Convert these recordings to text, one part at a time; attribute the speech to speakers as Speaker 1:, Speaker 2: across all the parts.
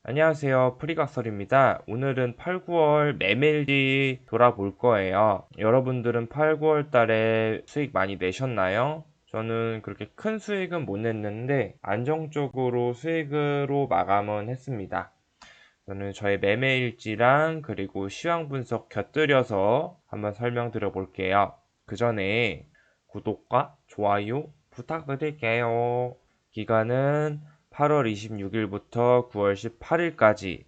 Speaker 1: 안녕하세요. 프리각설입니다. 오늘은 8, 9월 매매일지 돌아볼 거예요. 여러분들은 8, 9월 달에 수익 많이 내셨나요? 저는 그렇게 큰 수익은 못 냈는데 안정적으로 수익으로 마감은 했습니다. 저는 저의 매매일지랑 그리고 시황 분석 곁들여서 한번 설명드려 볼게요. 그 전에 구독과 좋아요 부탁드릴게요. 기간은 8월 26일부터 9월 18일까지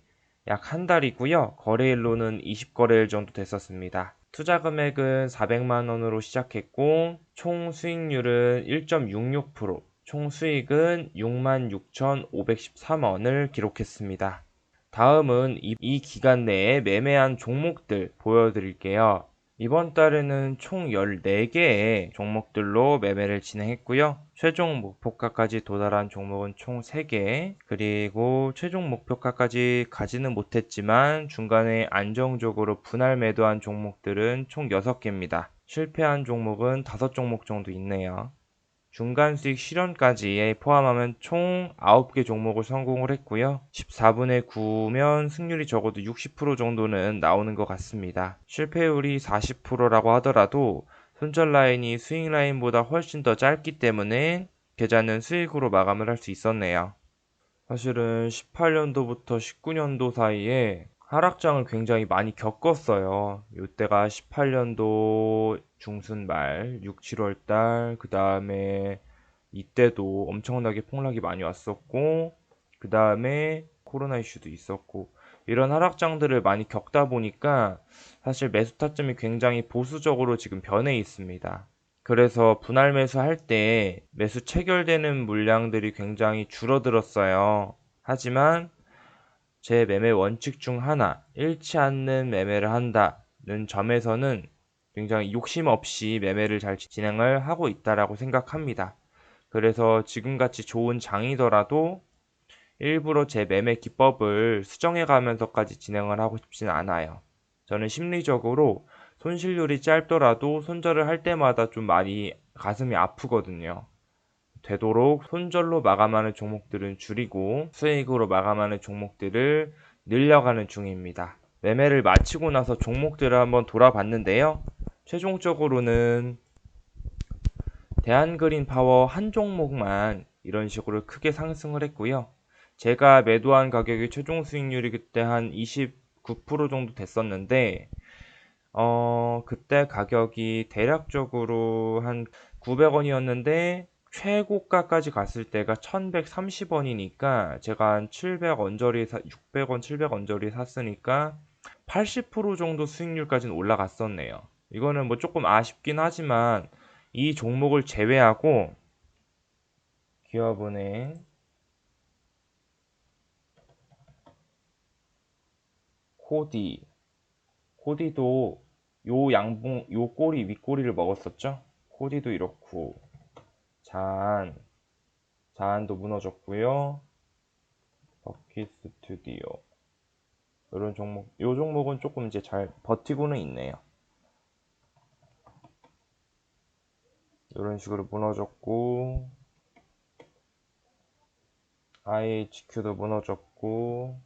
Speaker 1: 약 한 달이고요. 거래일로는 20거래일 정도 됐었습니다. 투자 금액은 400만원으로 시작했고 총 수익률은 1.66%, 총 수익은 66,513원을 기록했습니다. 다음은 이 기간 내에 매매한 종목들 보여드릴게요. 이번 달에는 총 14개의 종목들로 매매를 진행했고요. 최종 목표가까지 도달한 종목은 총 3개, 그리고 최종 목표가까지 가지는 못했지만 중간에 안정적으로 분할 매도한 종목들은 총 6개입니다. 실패한 종목은 5종목 정도 있네요. 중간 수익 실현까지 포함하면 총 9개 종목을 성공을 했고요. 14분의 9면 승률이 적어도 60% 정도는 나오는 것 같습니다. 실패율이 40%라고 하더라도 손절 라인이 스윙 라인보다 훨씬 더 짧기 때문에 계좌는 수익으로 마감을 할 수 있었네요. 사실은 18년도부터 19년도 사이에 하락장을 굉장히 많이 겪었어요. 이때가 18년도 중순 말 6, 7월 달, 그 다음에 이때도 엄청나게 폭락이 많이 왔었고, 그 다음에 코로나 이슈도 있었고, 이런 하락장들을 많이 겪다 보니까 사실 매수 타점이 굉장히 보수적으로 지금 변해 있습니다. 그래서 분할 매수할 때 매수 체결되는 물량들이 굉장히 줄어들었어요. 하지만 제 매매 원칙 중 하나, 잃지 않는 매매를 한다는 점에서는 굉장히 욕심 없이 매매를 잘 진행을 하고 있다라고 생각합니다. 그래서 지금같이 좋은 장이더라도 일부러 제 매매 기법을 수정해 가면서까지 진행을 하고 싶지는 않아요. 저는 심리적으로 손실률이 짧더라도 손절을 할 때마다 좀 많이 가슴이 아프거든요. 되도록 손절로 마감하는 종목들은 줄이고 수익으로 마감하는 종목들을 늘려가는 중입니다. 매매를 마치고 나서 종목들을 한번 돌아봤는데요. 최종적으로는 대한그린파워 한 종목만 이런 식으로 크게 상승을 했고요. 제가 매도한 가격이 최종 수익률이 그때 한 29% 정도 됐었는데 그때 가격이 대략적으로 한 900원이었는데 최고가까지 갔을 때가 1130원이니까 제가 한 700 언저리 600원 700 언저리 샀으니까 80% 정도 수익률까지는 올라갔었네요. 이거는 뭐 조금 아쉽긴 하지만 이 종목을 제외하고 기업은행, 코디, 코디도 요 꼬리 윗꼬리를 먹었었죠. 코디도 이렇고 자한도 무너졌고요. 버킷 스튜디오 이런 종목, 요 종목은 조금 이제 잘 버티고는 있네요. 이런 식으로 무너졌고 IHQ도 무너졌고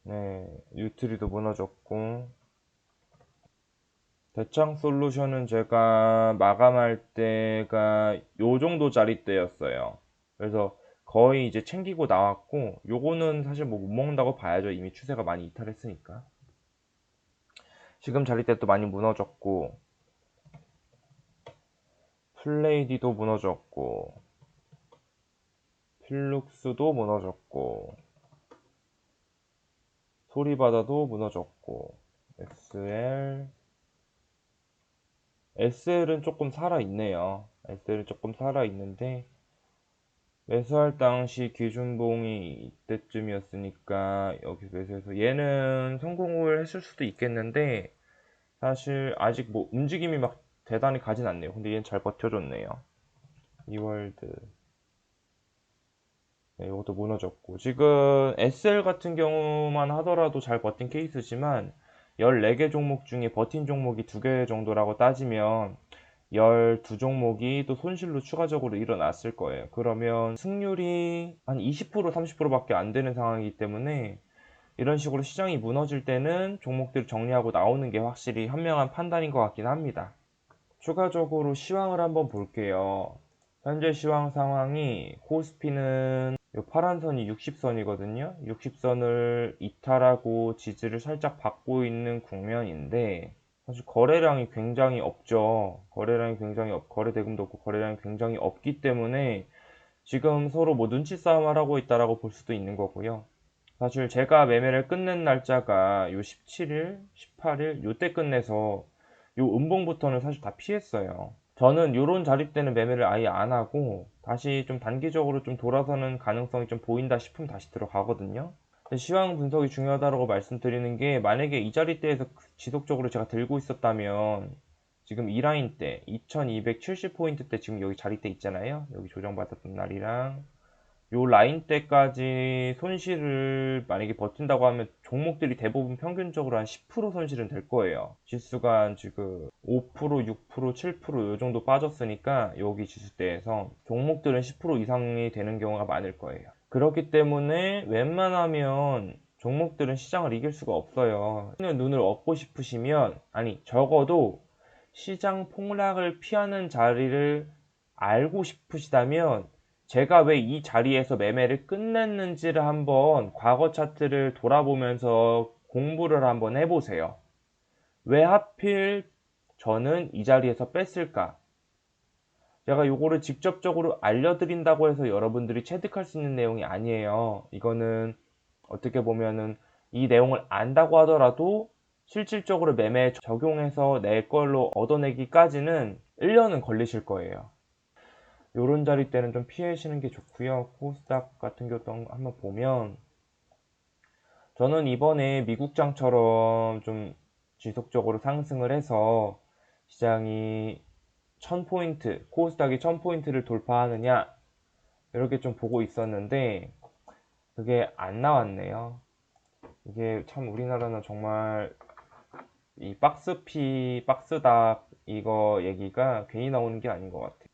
Speaker 1: 네 유트리도 무너졌고 대창 솔루션은 제가 마감할 때가 요 정도짜리 때였어요. 그래서 거의 이제 챙기고 나왔고 요거는 사실 뭐 못 먹는다고 봐야죠. 이미 추세가 많이 이탈했으니까. 지금 자리 때도 많이 무너졌고 플레이디도 무너졌고 필룩스도 무너졌고 소리바다도 무너졌고 SL은 조금 살아있네요. SL은 조금 살아있는데 매수할 당시 기준봉이 이때쯤이었으니까 여기서 매수해서 얘는 성공을 했을 수도 있겠는데 사실 아직 뭐 움직임이 막 대단히 가진 않네요. 근데 얘는 잘 버텨줬네요. 이월드 네, 이것도 무너졌고 지금 SL 같은 경우만 하더라도 잘 버틴 케이스지만 14개 종목 중에 버틴 종목이 2개 정도라고 따지면 12종목이 또 손실로 추가적으로 일어났을 거예요. 그러면 승률이 한 20% 30%밖에 안 되는 상황이기 때문에 이런 식으로 시장이 무너질 때는 종목들을 정리하고 나오는 게 확실히 현명한 판단인 것 같긴 합니다. 추가적으로 시황을 한번 볼게요. 현재 시황 상황이 코스피는 이 파란 선이 60선이거든요. 60선을 이탈하고 지지를 살짝 받고 있는 국면인데 사실 거래량이 굉장히 없죠. 거래 대금도 없고 거래량이 굉장히 없기 때문에 지금 서로 뭐 눈치 싸움을 하고 있다라고 볼 수도 있는 거고요. 사실 제가 매매를 끝낸 날짜가 요 17일, 18일 요때 끝내서 요 음봉부터는 사실 다 피했어요. 저는 요런 자리 때는 매매를 아예 안 하고 다시 좀 단기적으로 좀 돌아서는 가능성이 좀 보인다 싶으면 다시 들어가거든요. 시황 분석이 중요하다고 말씀드리는 게 만약에 이 자리대에서 지속적으로 제가 들고 있었다면 지금 이 라인 때 2270포인트 때 지금 여기 자리대 있잖아요. 여기 조정받았던 날이랑 요 라인 때까지 손실을 만약에 버틴다고 하면 종목들이 대부분 평균적으로 한 10% 손실은 될 거예요. 지수가 한 지금 5%, 6%, 7%요 정도 빠졌으니까 여기 지수대에서 종목들은 10% 이상이 되는 경우가 많을 거예요. 그렇기 때문에 웬만하면 종목들은 시장을 이길 수가 없어요. 눈을 얻고 싶으시면, 아니 적어도 시장 폭락을 피하는 자리를 알고 싶으시다면 제가 왜 이 자리에서 매매를 끝냈는지를 한번 과거 차트를 돌아보면서 공부를 한번 해보세요. 왜 하필 저는 이 자리에서 뺐을까? 제가 요거를 직접적으로 알려드린다고 해서 여러분들이 체득할 수 있는 내용이 아니에요. 이거는 어떻게 보면은 이 내용을 안다고 하더라도 실질적으로 매매에 적용해서 내 걸로 얻어내기까지는 1년은 걸리실 거예요. 요런 자리 때는 좀 피하시는 게 좋고요. 코스닥 같은 경우도 한번 보면 저는 이번에 미국장처럼 좀 지속적으로 상승을 해서 시장이 1000포인트, 코스닥이 1000포인트를 돌파하느냐 이렇게 좀 보고 있었는데 그게 안 나왔네요. 이게 참 우리나라는 정말 이 박스피, 박스닥 이거 얘기가 괜히 나오는 게 아닌 것 같아요.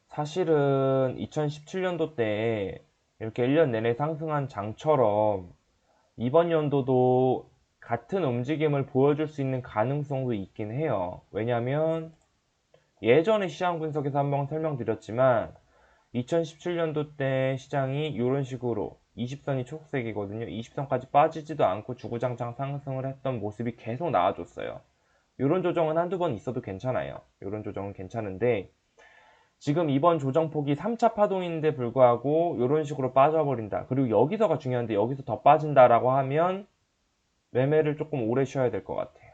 Speaker 1: 사실은 2017년도 때 이렇게 1년 내내 상승한 장처럼 이번 연도도 같은 움직임을 보여줄 수 있는 가능성도 있긴 해요. 왜냐하면 예전에 시장 분석에서 한번 설명드렸지만 2017년도 때 시장이 이런 식으로 20선이 초록색이거든요. 20선까지 빠지지도 않고 주구장창 상승을 했던 모습이 계속 나와줬어요. 이런 조정은 한두 번 있어도 괜찮아요. 이런 조정은 괜찮은데 지금 이번 조정폭이 3차 파동인데 불구하고 이런 식으로 빠져버린다. 그리고 여기서가 중요한데 여기서 더 빠진다라고 하면 매매를 조금 오래 쉬어야 될 것 같아요.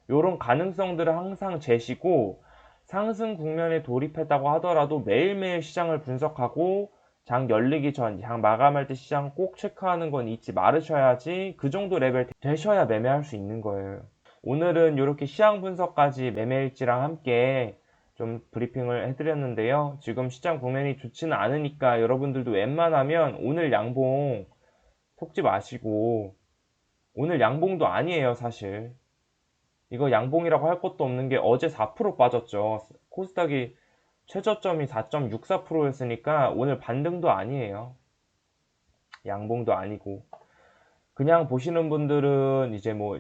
Speaker 1: 이런 가능성들을 항상 제시고 상승 국면에 돌입했다고 하더라도 매일매일 시장을 분석하고 장 열리기 전, 장 마감할 때 시장 꼭 체크하는 건 잊지 말으셔야지 그 정도 레벨 되셔야 매매할 수 있는 거예요. 오늘은 이렇게 시장 분석까지 매매일지랑 함께 좀 브리핑을 해드렸는데요. 지금 시장 국면이 좋지는 않으니까 여러분들도 웬만하면 오늘 양봉 속지 마시고 오늘 양봉도 아니에요 사실. 이거 양봉이라고 할 것도 없는 게 어제 4% 빠졌죠. 코스닥이 최저점이 4.64%였으니까 오늘 반등도 아니에요. 양봉도 아니고. 그냥 보시는 분들은 이제 뭐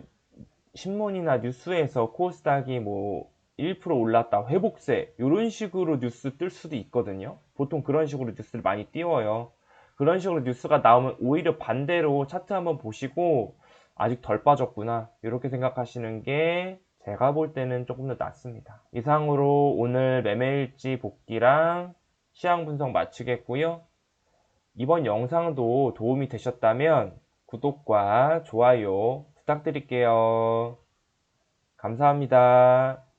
Speaker 1: 신문이나 뉴스에서 코스닥이 뭐 1% 올랐다, 회복세 이런 식으로 뉴스 뜰 수도 있거든요. 보통 그런 식으로 뉴스를 많이 띄워요. 그런 식으로 뉴스가 나오면 오히려 반대로 차트 한번 보시고 아직 덜 빠졌구나 이렇게 생각하시는 게 제가 볼 때는 조금 더 낫습니다. 이상으로 오늘 매매일지 복귀랑 시황 분석 마치겠고요. 이번 영상도 도움이 되셨다면 구독과 좋아요 부탁드릴게요. 감사합니다.